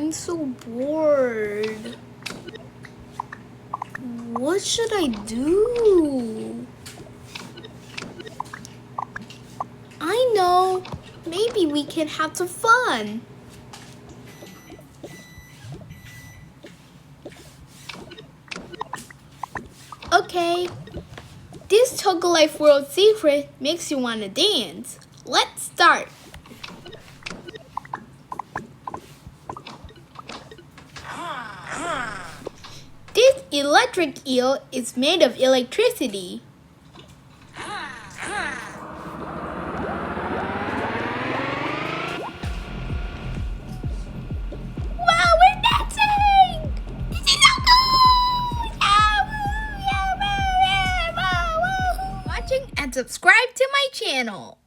I'm so bored. What should I do? I know. Maybe we can have some fun. Okay. This Toga Life World secret makes you want to dance. Let's start. This electric eel is made of electricity. Wow, we're dancing! This is so cool! Watching and subscribe to my channel.